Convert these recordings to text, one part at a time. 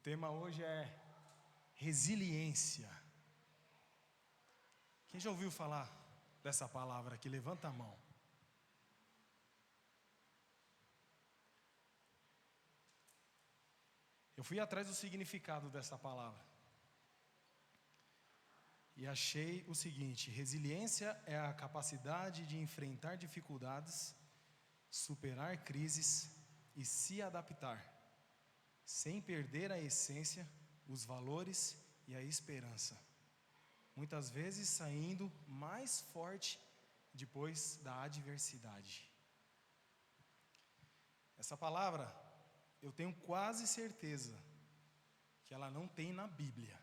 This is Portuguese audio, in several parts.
tema hoje é resiliência. Quem já ouviu falar dessa palavra aqui? Levanta a mão. Eu fui atrás do significado dessa palavra e achei o seguinte: resiliência é a capacidade de enfrentar dificuldades, superar crises e se adaptar, sem perder a essência, os valores e a esperança, muitas vezes saindo mais forte depois da adversidade. Essa palavra, eu tenho quase certeza que ela não tem na Bíblia,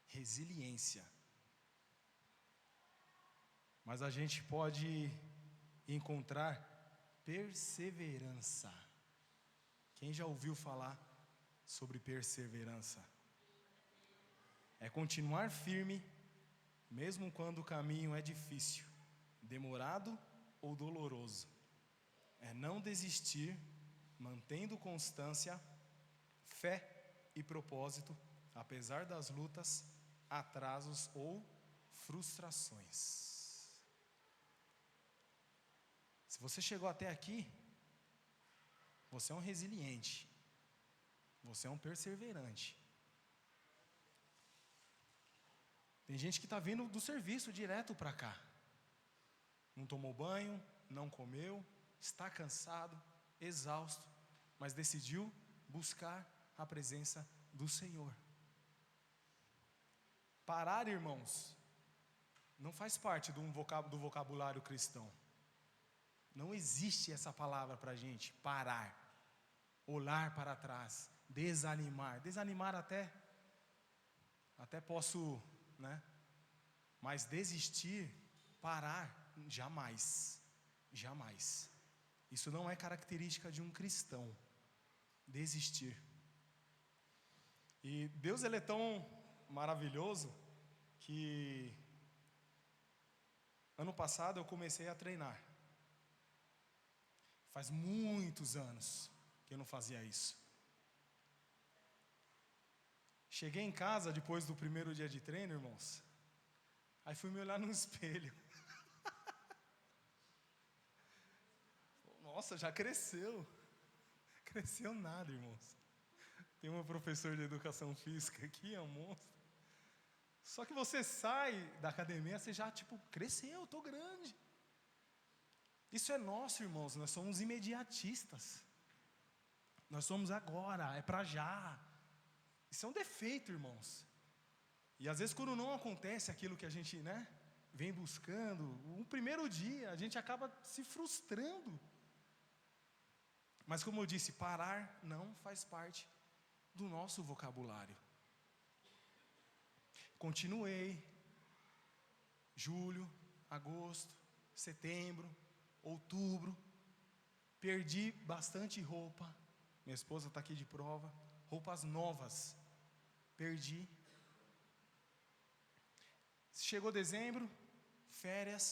resiliência. Mas a gente pode encontrar perseverança. Quem já ouviu falar sobre perseverança? É continuar firme, mesmo quando o caminho é difícil, demorado ou doloroso. É não desistir, mantendo constância, fé e propósito, apesar das lutas, atrasos ou frustrações. Se você chegou até aqui, você é um resiliente, você é um perseverante. Tem gente que está vindo do serviço direto para cá, não tomou banho, não comeu, está cansado, exausto, mas decidiu buscar a presença do Senhor. Parar, irmãos, não faz parte do vocabulário cristão. Não existe essa palavra para a gente, parar, olhar para trás, desanimar. Desanimar até posso, né? Mas desistir, parar, jamais, jamais. Isso não é característica de um cristão, desistir. E Deus, Ele é tão maravilhoso que ano passado eu comecei a treinar. Faz muitos anos que eu não fazia isso. Cheguei em casa depois do primeiro dia de treino, irmãos. Aí fui me olhar no espelho. Nossa, já cresceu. Cresceu nada, irmãos. Tem uma professora de educação física aqui, é um monstro. Só que você sai da academia, você já cresceu, estou grande. Isso é nosso, irmãos, nós somos imediatistas. Nós somos agora, é para já. Isso é um defeito, irmãos. E às vezes quando não acontece aquilo que a gente, vem buscando, o primeiro dia a gente acaba se frustrando. Mas como eu disse, parar não faz parte do nosso vocabulário. Continuei, julho, agosto, setembro, outubro, perdi bastante roupa, minha esposa está aqui de prova, roupas novas, perdi. Chegou dezembro, férias,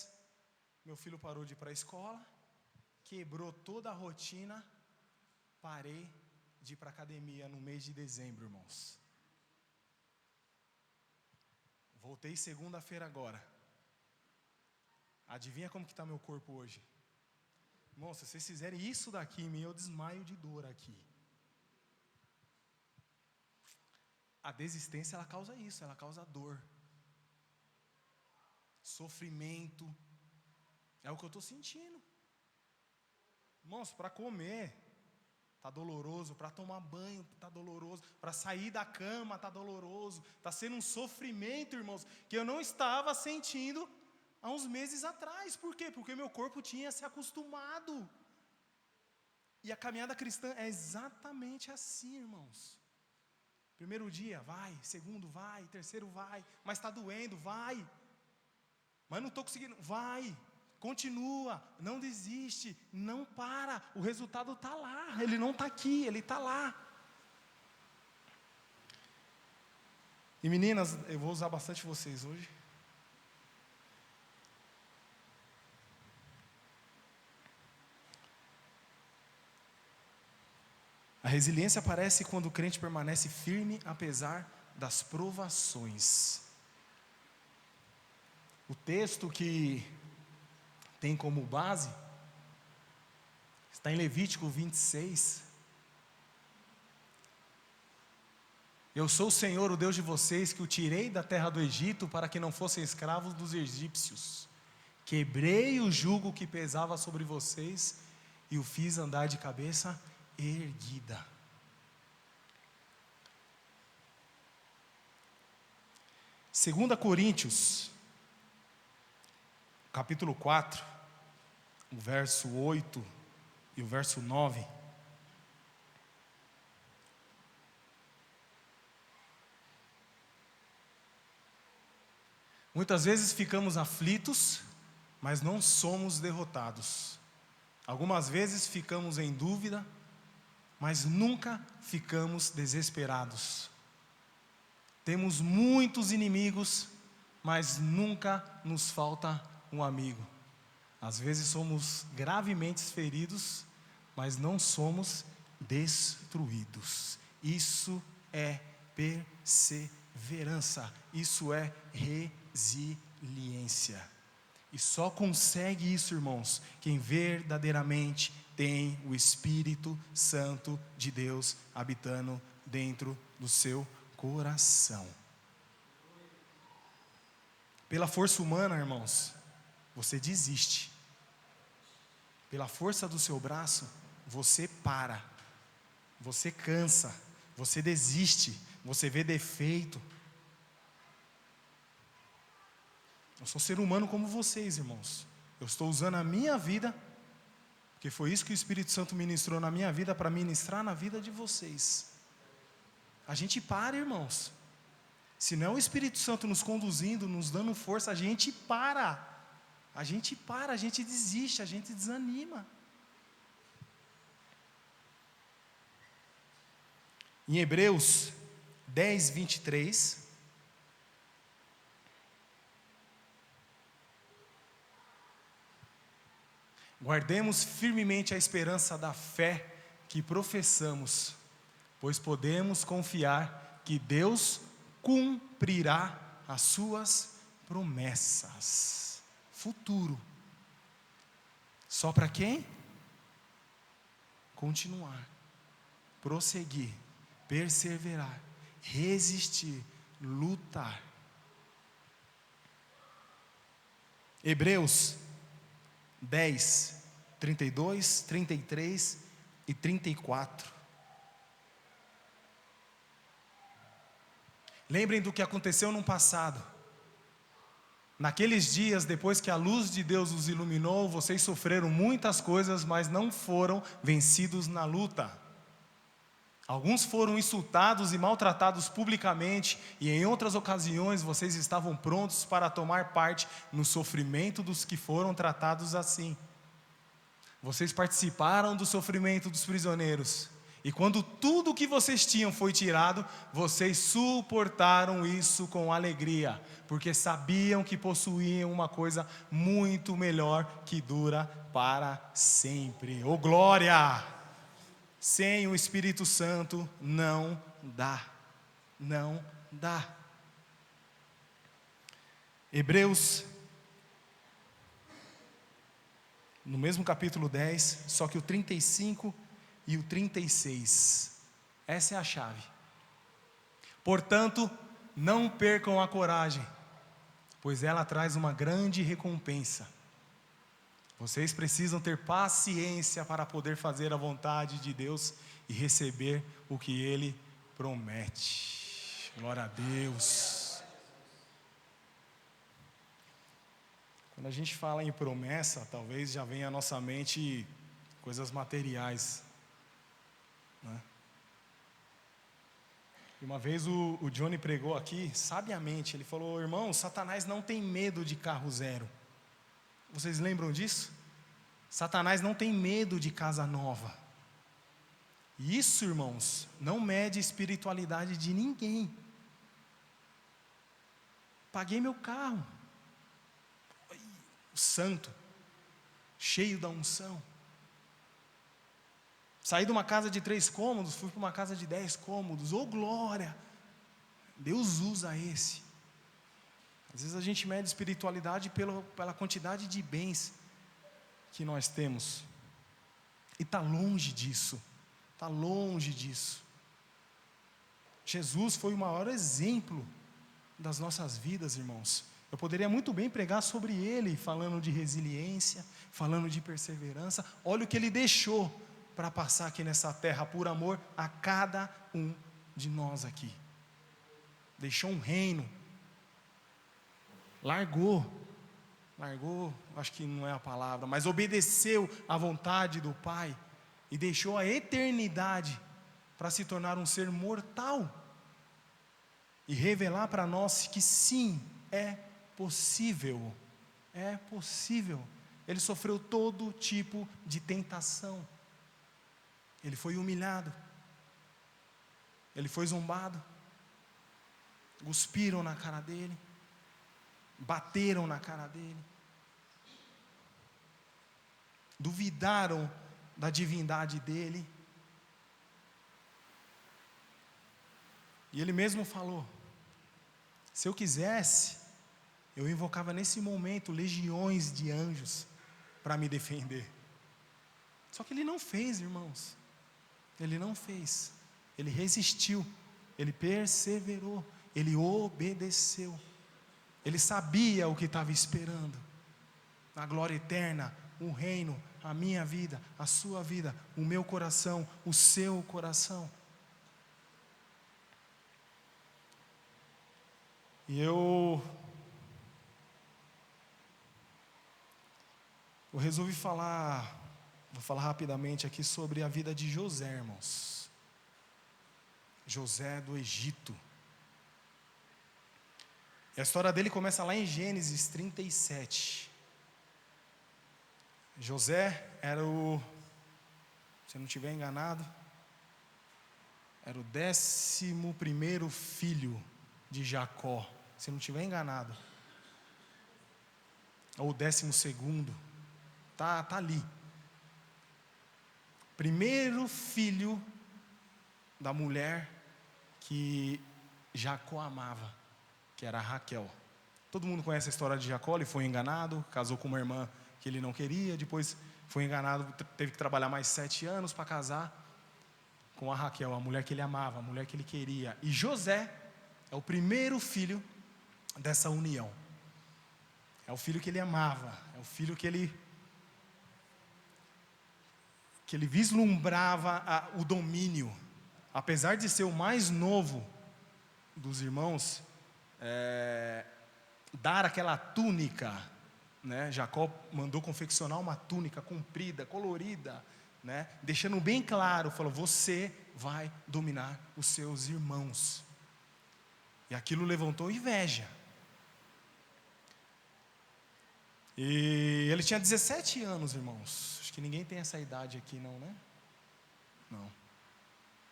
meu filho parou de ir para a escola, quebrou toda a rotina, parei de ir para a academia no mês de dezembro, irmãos. Voltei segunda-feira agora. Adivinha como que está meu corpo hoje? Irmãos, se vocês fizerem isso daqui em mim, eu desmaio de dor aqui. A desistência, ela causa isso, ela causa dor, sofrimento. É o que eu estou sentindo. Irmãos, para comer está doloroso, para tomar banho está doloroso, para sair da cama está doloroso, está sendo um sofrimento, irmãos, que eu não estava sentindo há uns meses atrás. Por quê? Porque meu corpo tinha se acostumado. E a caminhada cristã é exatamente assim, irmãos. Primeiro dia, vai. Segundo, vai. Terceiro, vai. Mas está doendo, vai. Mas não estou conseguindo, vai. Continua, não desiste, não para. O resultado está lá, ele não está aqui, ele está lá. E meninas, eu vou usar bastante vocês hoje. A resiliência aparece quando o crente permanece firme apesar das provações. O texto que tem como base está em Levítico 26. Eu sou o Senhor, o Deus de vocês, que o tirei da terra do Egito para que não fossem escravos dos egípcios. Quebrei o jugo que pesava sobre vocês e o fiz andar de cabeça erguida. Segunda Coríntios, capítulo 4, o verso 8 e o verso 9. Muitas vezes ficamos aflitos, mas não somos derrotados. Algumas vezes ficamos em dúvida, mas nunca ficamos desesperados. Temos muitos inimigos, mas nunca nos falta um amigo. Às vezes somos gravemente feridos, mas não somos destruídos. Isso é perseverança, isso é resiliência. E só consegue isso, irmãos, quem verdadeiramente tem o Espírito Santo de Deus habitando dentro do seu coração. Pela força humana, irmãos, você desiste. Pela força do seu braço, você para. Você cansa, você desiste, você vê defeito. Eu sou ser humano como vocês, irmãos. Eu estou usando a minha vida, porque foi isso que o Espírito Santo ministrou na minha vida, para ministrar na vida de vocês. A gente para, irmãos. Se não é o Espírito Santo nos conduzindo, nos dando força, a gente para. A gente desiste, a gente desanima. Em Hebreus 10, 23... guardemos firmemente a esperança da fé que professamos, pois podemos confiar que Deus cumprirá as suas promessas. Futuro. Só para quem? Continuar, prosseguir, perseverar, resistir, lutar. Hebreus 10, 32, 33 e 34. Lembrem do que aconteceu no passado. Naqueles dias, depois que a luz de Deus os iluminou, vocês sofreram muitas coisas, mas não foram vencidos na luta. Alguns foram insultados e maltratados publicamente, e em outras ocasiões vocês estavam prontos para tomar parte no sofrimento dos que foram tratados assim. Vocês participaram do sofrimento dos prisioneiros, e quando tudo o que vocês tinham foi tirado, vocês suportaram isso com alegria, porque sabiam que possuíam uma coisa muito melhor que dura para sempre. Oh glória! Sem o Espírito Santo não dá. Não dá. Hebreus, no mesmo capítulo 10, só que o 35 e o 36. Essa é a chave. Portanto, não percam a coragem, pois ela traz uma grande recompensa. Vocês precisam ter paciência para poder fazer a vontade de Deus e receber o que Ele promete. Glória a Deus. Quando a gente fala em promessa, talvez já venha à nossa mente coisas materiais, né? Uma vez o Johnny pregou aqui, sabiamente, ele falou: irmão, Satanás não tem medo de carro zero. Vocês lembram disso? Satanás não tem medo de casa nova. Isso, irmãos, não mede a espiritualidade de ninguém. Paguei meu carro, santo, cheio da unção. Saí de uma casa de 3 cômodos, fui para uma casa de 10 cômodos. Ô glória! Deus usa esse. Às vezes a gente mede espiritualidade pela quantidade de bens que nós temos. E está longe disso. Está longe disso. Jesus foi o maior exemplo das nossas vidas, irmãos. Eu poderia muito bem pregar sobre ele, falando de resiliência, falando de perseverança. Olha o que ele deixou para passar aqui nessa terra por amor a cada um de nós aqui. Deixou um reino. Largou, acho que não é a palavra, mas obedeceu à vontade do Pai e deixou a eternidade para se tornar um ser mortal e revelar para nós que sim, é possível. É possível. Ele sofreu todo tipo de tentação. Ele foi humilhado. Ele foi zombado. Cuspiram na cara dele. Bateram na cara dele. Duvidaram da divindade dele. E ele mesmo falou: se eu quisesse, eu invocava nesse momento legiões de anjos para me defender. Só que ele não fez, irmãos. Ele não fez. Ele resistiu. Ele perseverou. Ele obedeceu. Ele sabia o que estava esperando. A glória eterna, o reino, a minha vida, a sua vida, o meu coração, o seu coração. E eu resolvi vou falar rapidamente aqui sobre a vida de José, irmãos. José do Egito. E a história dele começa lá em Gênesis 37. José era se eu não estiver enganado, era o 11º filho de Jacó, se eu não estiver enganado, ou o 12º, tá ali. Primeiro filho da mulher que Jacó amava, que era Raquel. Todo mundo conhece a história de Jacó. Ele foi enganado, casou com uma irmã que ele não queria, depois foi enganado, teve que trabalhar mais 7 anos para casar com a Raquel, a mulher que ele amava, a mulher que ele queria. E José é o primeiro filho dessa união. É o filho que ele amava, é o filho que ele vislumbrava o domínio. Apesar de ser o mais novo dos irmãos, dar aquela túnica, né? Jacó mandou confeccionar uma túnica comprida, colorida, né? Deixando bem claro, falou: você vai dominar os seus irmãos. E aquilo levantou inveja. E ele tinha 17 anos, irmãos. Acho que ninguém tem essa idade aqui, não, né? Não.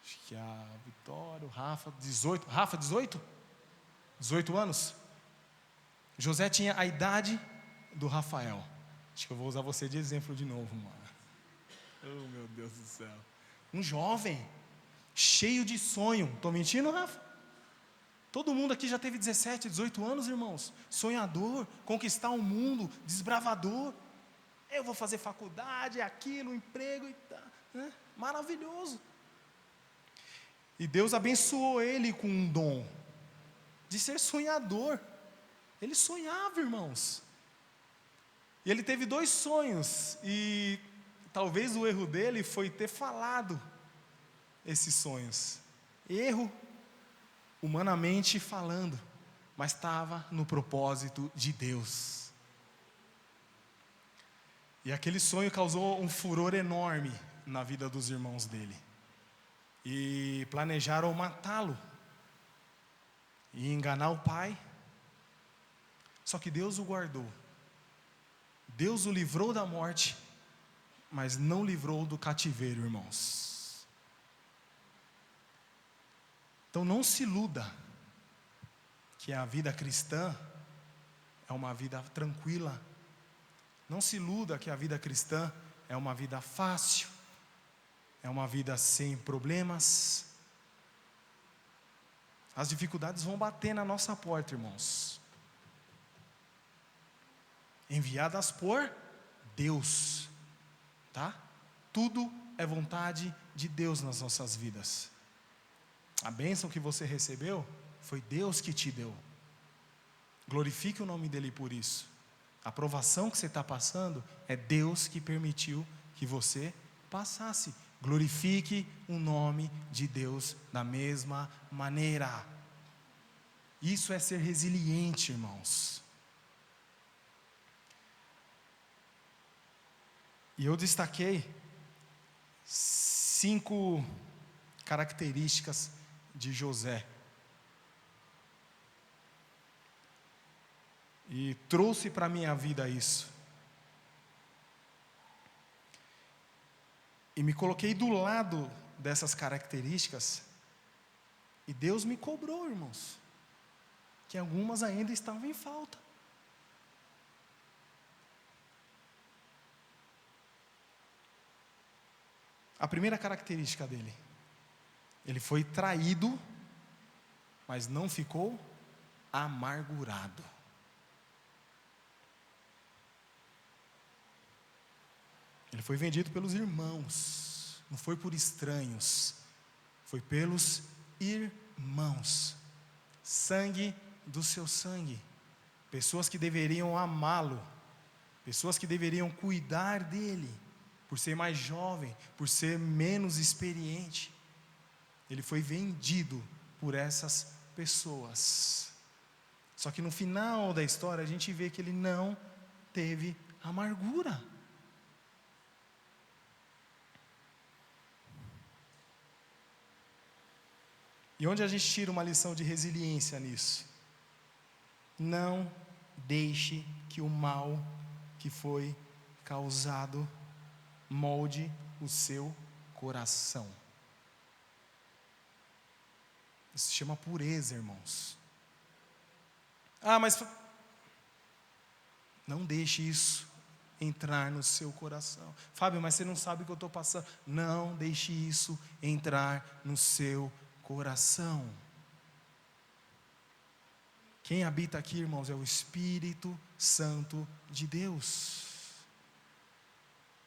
Acho que a Vitória, o Rafa, 18. Rafa, 18? 18 anos? José tinha a idade do Rafael. Acho que eu vou usar você de exemplo de novo, mano. Oh, meu Deus do céu. Um jovem, cheio de sonho. Estou mentindo, Rafa? Todo mundo aqui já teve 17, 18 anos, irmãos. Sonhador, conquistar o mundo, desbravador. Eu vou fazer faculdade, aquilo, emprego e tal, né? Maravilhoso. E Deus abençoou ele com um dom de ser sonhador. Ele sonhava, irmãos. E ele teve 2 sonhos. E talvez o erro dele foi ter falado esses sonhos. Erro, humanamente falando, mas estava no propósito de Deus. E aquele sonho causou um furor enorme na vida dos irmãos dele. E planejaram matá-lo e enganar o pai. Só que Deus o guardou. Deus o livrou da morte, mas não livrou do cativeiro, irmãos. Então não se iluda que a vida cristã é uma vida tranquila. Não se iluda que a vida cristã é uma vida fácil, é uma vida sem problemas. As dificuldades vão bater na nossa porta, irmãos. Enviadas por Deus, tá? Tudo é vontade de Deus nas nossas vidas. A bênção que você recebeu, foi Deus que te deu. Glorifique o nome dEle por isso. A provação que você está passando, é Deus que permitiu que você passasse. Glorifique o nome de Deus da mesma maneira. Isso é ser resiliente, irmãos. E eu destaquei 5 características de José. E trouxe para a minha vida isso. E me coloquei do lado dessas características. E Deus me cobrou, irmãos, que algumas ainda estavam em falta. A primeira característica dele, ele foi traído, mas não ficou amargurado. Ele foi vendido pelos irmãos, não foi por estranhos, foi pelos irmãos, sangue do seu sangue, pessoas que deveriam amá-lo, pessoas que deveriam cuidar dele, por ser mais jovem, por ser menos experiente. Ele foi vendido por essas pessoas. Só que no final da história a gente vê que ele não teve amargura. E onde a gente tira uma lição de resiliência nisso? Não deixe que o mal que foi causado molde o seu coração. Isso se chama pureza, irmãos. Mas não deixe isso entrar no seu coração. Fábio, mas você não sabe o que eu estou passando. Não deixe isso entrar no seu coração. Quem habita aqui, irmãos, é o Espírito Santo de Deus.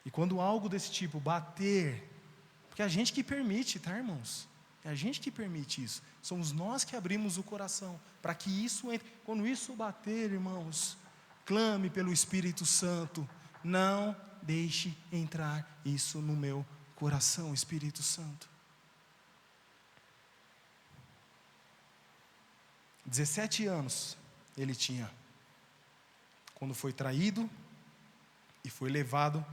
E quando algo desse tipo bater, porque é a gente que permite, tá, irmãos? É a gente que permite isso. Somos nós que abrimos o coração para que isso entre. Quando isso bater, irmãos, clame pelo Espírito Santo. Não deixe entrar isso no meu coração, Espírito Santo. 17 anos ele tinha, quando foi traído e foi levado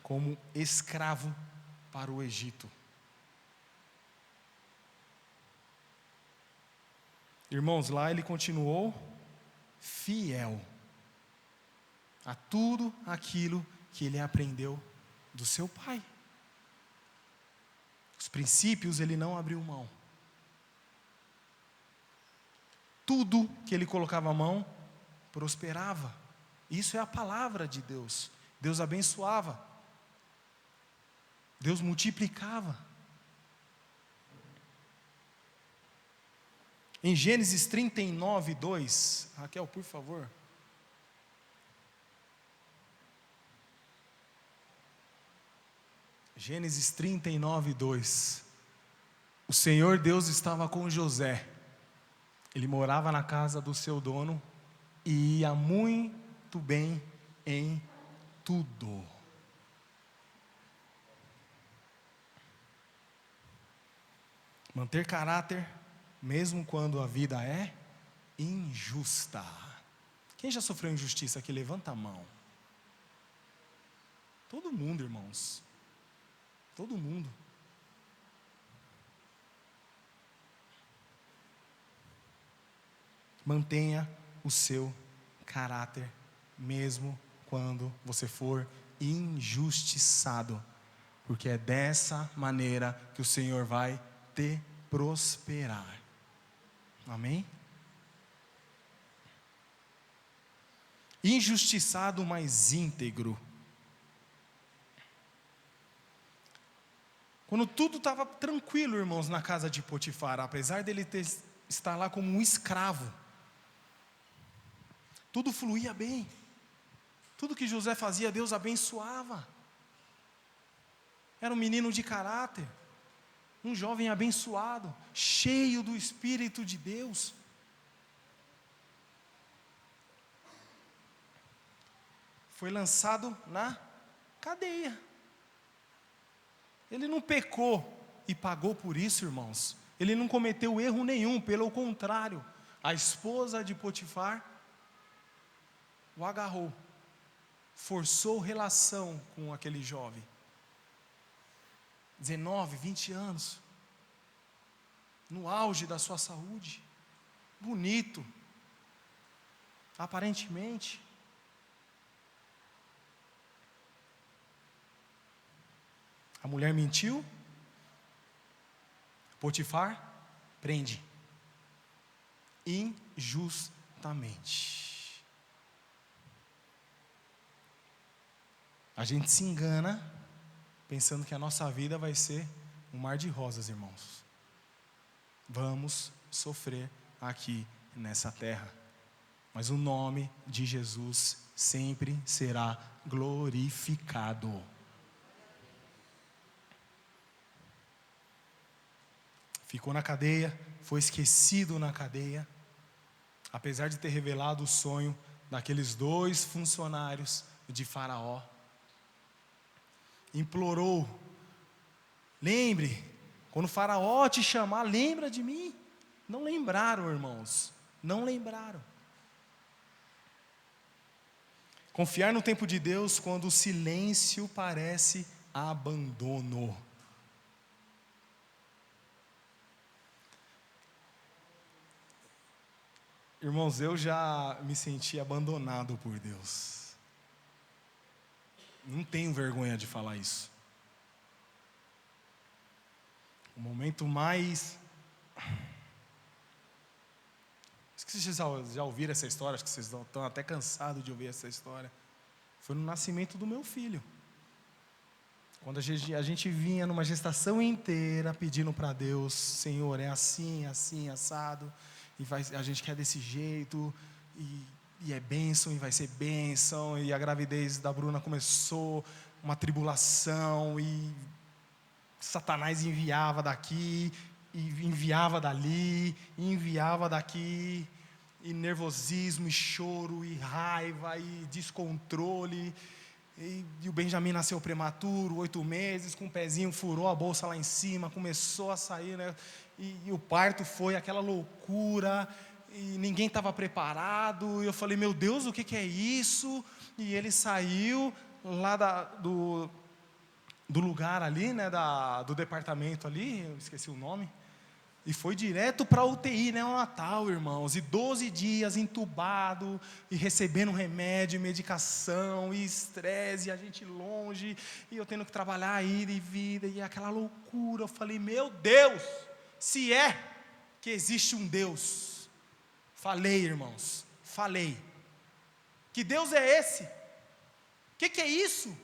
como escravo para o Egito. Irmãos, lá ele continuou fiel a tudo aquilo que ele aprendeu do seu pai. Os princípios ele não abriu mão. Tudo que ele colocava a mão, prosperava. Isso é a palavra de Deus. Deus abençoava. Deus multiplicava. Em Gênesis 39, 2, Raquel, por favor. Gênesis 39, 2. O Senhor Deus estava com José. Ele morava na casa do seu dono e ia muito bem em tudo. Manter caráter, mesmo quando a vida é injusta. Quem já sofreu injustiça aqui? Levanta a mão. Todo mundo, irmãos. Todo mundo. Mantenha o seu caráter, mesmo quando você for injustiçado, porque é dessa maneira que o Senhor vai te prosperar. Amém? Injustiçado, mas íntegro. Quando tudo estava tranquilo, irmãos, na casa de Potifar, apesar dele estar lá como um escravo, tudo fluía bem. Tudo que José fazia, Deus abençoava. Era um menino de caráter, um jovem abençoado, cheio do Espírito de Deus. Foi lançado na cadeia. Ele não pecou e pagou por isso, irmãos. Ele não cometeu erro nenhum, pelo contrário. A esposa de Potifar o agarrou, forçou relação com aquele jovem. 19, 20 anos, no auge da sua saúde, bonito, aparentemente. A mulher mentiu, Potifar prende, injustamente. A gente se engana, pensando que a nossa vida vai ser um mar de rosas, irmãos. Vamos sofrer aqui nessa terra, mas o nome de Jesus sempre será glorificado. Ficou na cadeia, foi esquecido na cadeia, apesar de ter revelado o sonho daqueles 2 funcionários de Faraó. Implorou: lembre, quando o Faraó te chamar, lembra de mim. Não lembraram, irmãos, não lembraram. Confiar no tempo de Deus quando o silêncio parece abandono. Irmãos, eu já me senti abandonado por Deus. Não tenho vergonha de falar isso. O momento mais... Acho que vocês já ouviram essa história, acho que vocês estão até cansados de ouvir essa história. Foi no nascimento do meu filho. Quando a gente vinha numa gestação inteira pedindo para Deus: Senhor, é assim, assim, assado, e a gente quer desse jeito, e é bênção, e vai ser bênção. E a gravidez da Bruna começou uma tribulação, e Satanás enviava daqui, e enviava dali, e enviava daqui, e nervosismo, e choro, e raiva, e descontrole. E o Benjamin nasceu prematuro, 8 meses, com o pezinho, furou a bolsa lá em cima, começou a sair, né? E o parto foi aquela loucura, e ninguém estava preparado. E eu falei: meu Deus, o que é isso? E ele saiu lá do lugar ali, né, do departamento ali, eu esqueci o nome, e foi direto para a UTI, né, no Natal, irmãos, e 12 dias entubado, e recebendo remédio, medicação, e estresse, e a gente longe, e eu tendo que trabalhar, ida e vida, e aquela loucura. Eu falei: meu Deus, se é que existe um Deus. Falei, irmãos, falei. Que Deus é esse? O que é isso?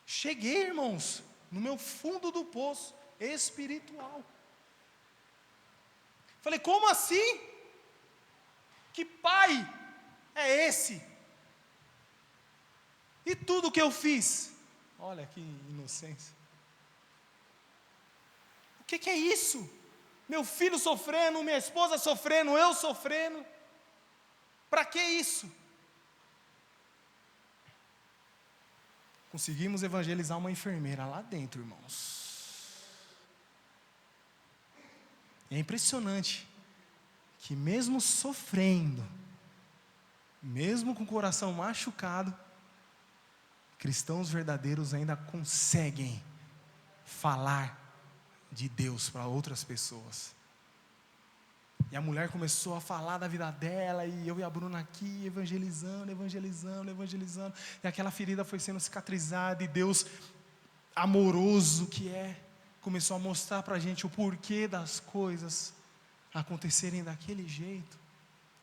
Cheguei, irmãos, no meu fundo do poço espiritual. Falei: como assim? Que pai é esse? E tudo que eu fiz? Olha que inocência. O que é isso? Meu filho sofrendo, minha esposa sofrendo, eu sofrendo. Para que isso? Conseguimos evangelizar uma enfermeira lá dentro, irmãos. É impressionante que mesmo sofrendo, mesmo com o coração machucado, cristãos verdadeiros ainda conseguem falar de Deus para outras pessoas. E a mulher começou a falar da vida dela, e eu e a Bruna aqui evangelizando, e aquela ferida foi sendo cicatrizada, e Deus, amoroso que é, começou a mostrar para a gente o porquê das coisas acontecerem daquele jeito.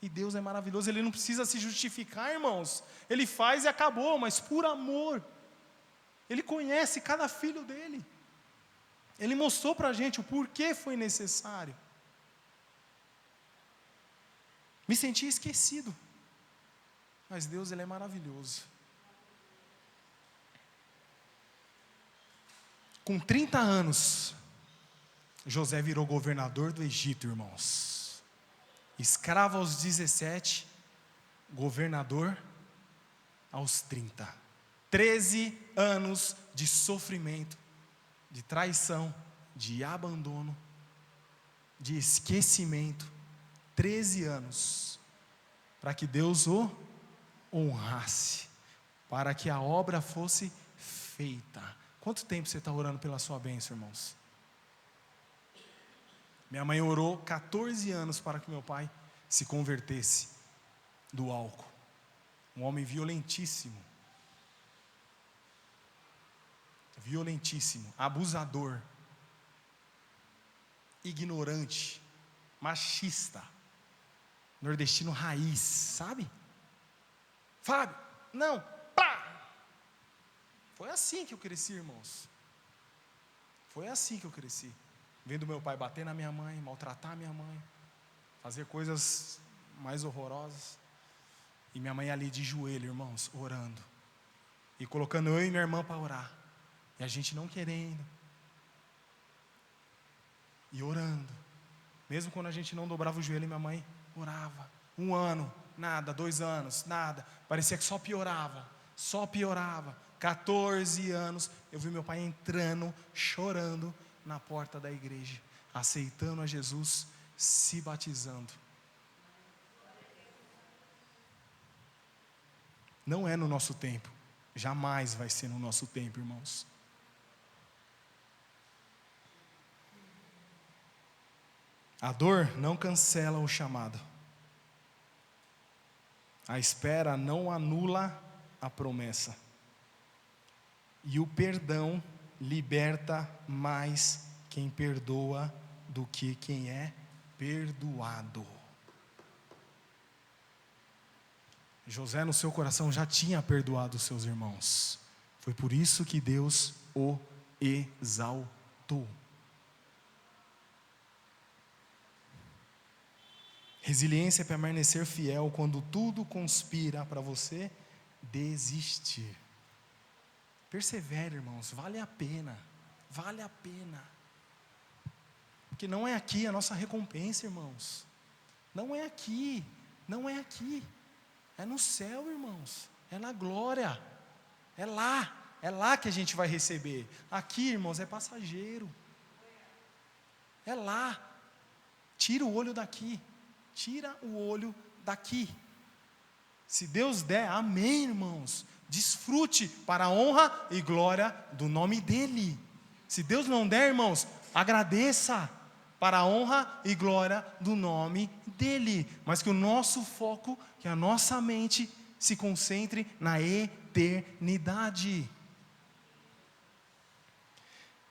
E Deus é maravilhoso, Ele não precisa se justificar, irmãos. Ele faz e acabou, mas por amor. Ele conhece cada filho dele. Ele mostrou para a gente o porquê foi necessário. Me senti esquecido. Mas Deus, Ele é maravilhoso. Com 30 anos, José virou governador do Egito, irmãos. Escravo aos 17, governador aos 30. 13 anos de sofrimento, de traição, de abandono, de esquecimento. 13 anos, para que Deus o honrasse, para que a obra fosse feita. Quanto tempo você está orando pela sua bênção, irmãos? Minha mãe orou 14 anos para que meu pai se convertesse do álcool. Um homem violentíssimo, abusador, ignorante, machista, nordestino raiz, sabe? Fábio, não, pá! Foi assim que eu cresci, irmãos. Foi assim que eu cresci. Vendo meu pai bater na minha mãe, maltratar minha mãe, fazer coisas mais horrorosas. E minha mãe ali de joelho, irmãos, orando. E colocando eu e minha irmã para orar. E a gente não querendo. E orando. Mesmo quando a gente não dobrava o joelho, minha mãe orava. 1 ano, nada. 2 anos, nada. Parecia que só piorava. 14 anos, eu vi meu pai entrando, chorando na porta da igreja, aceitando a Jesus, se batizando. Não é no nosso tempo. Jamais vai ser no nosso tempo, irmãos. A dor não cancela o chamado. A espera não anula a promessa. E o perdão liberta mais quem perdoa do que quem é perdoado. José, no seu coração, já tinha perdoado os seus irmãos. Foi por isso que Deus o exaltou. Resiliência é permanecer fiel quando tudo conspira para você desistir. Persevere, irmãos, vale a pena. Vale a pena. Porque não é aqui a nossa recompensa, irmãos. Não é aqui. Não é aqui. É no céu, irmãos. É na glória. É lá. É lá que a gente vai receber. Aqui, irmãos, é passageiro. É lá. Tira o olho daqui. Tira o olho daqui. Se Deus der, amém, irmãos. Desfrute para a honra e glória do nome dEle. Se Deus não der, irmãos, agradeça para a honra e glória do nome dEle. Mas que o nosso foco, que a nossa mente se concentre na eternidade.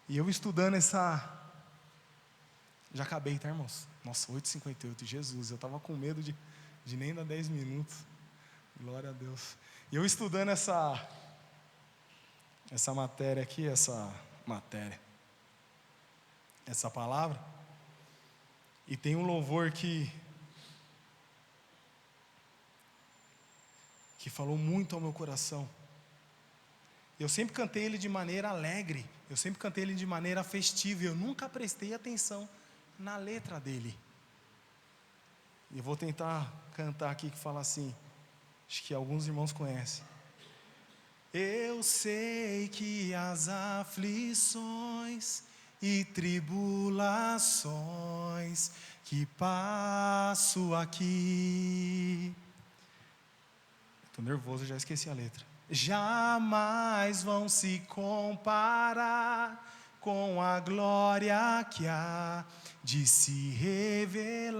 E eu estudando essa... Já acabei, tá, irmãos? Nossa, 8h58, Jesus, eu estava com medo de nem dar 10 minutos. Glória a Deus. E eu estudando essa matéria aqui, essa palavra, e tem um louvor que falou muito ao meu coração. Eu sempre cantei ele de maneira alegre, eu sempre cantei ele de maneira festiva, eu nunca prestei atenção na letra dele. E eu vou tentar cantar aqui, que fala assim, acho que alguns irmãos conhecem. Eu sei que as aflições e tribulações que passo aqui, estou nervoso, já esqueci a letra, jamais vão se comparar com a glória que há de se revelar.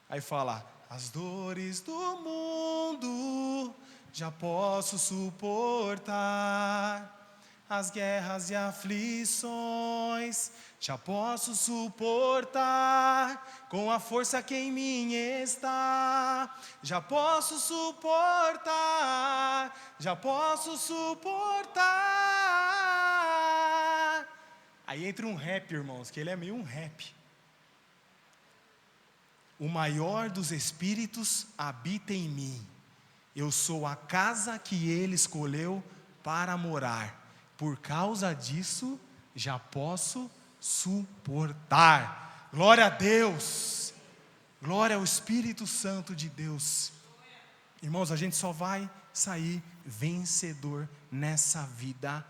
Aí fala, as dores do mundo já posso suportar, as guerras e aflições Já posso suportar com a força que em mim está. Já posso suportar, já posso suportar. Aí entra um rap, irmãos, que ele é meio um rap. O maior dos espíritos habita em mim. Eu sou a casa que ele escolheu para morar. Por causa disso, já posso suportar. Glória a Deus. Glória ao Espírito Santo de Deus. Irmãos, a gente só vai sair vencedor nessa vida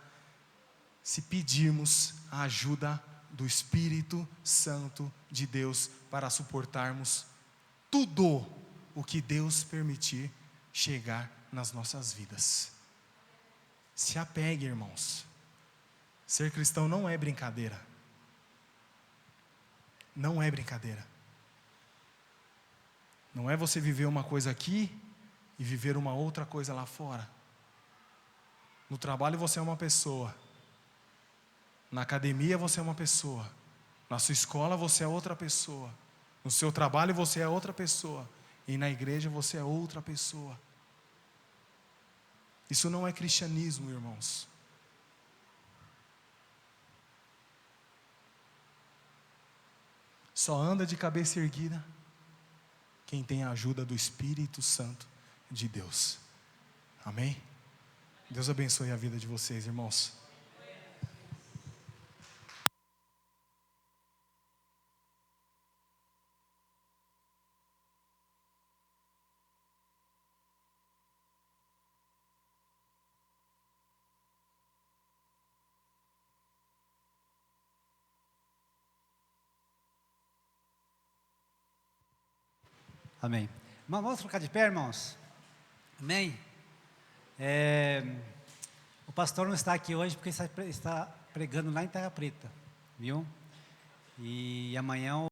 se pedirmos a ajuda do Espírito Santo de Deus para suportarmos tudo o que Deus permitir chegar nas nossas vidas. Se apegue, irmãos. Ser cristão não é brincadeira. Não é brincadeira. Não é você viver uma coisa aqui e viver uma outra coisa lá fora. No trabalho você é uma pessoa. Na academia você é uma pessoa. Na sua escola você é outra pessoa. No seu trabalho você é outra pessoa. E na igreja você é outra pessoa. Isso não é cristianismo, irmãos. Só anda de cabeça erguida quem tem a ajuda do Espírito Santo de Deus. Amém? Deus abençoe a vida de vocês, irmãos. Amém. Vamos trocar de pé, irmãos? Amém? O pastor não está aqui hoje porque está pregando lá em Terra Preta, viu? E amanhã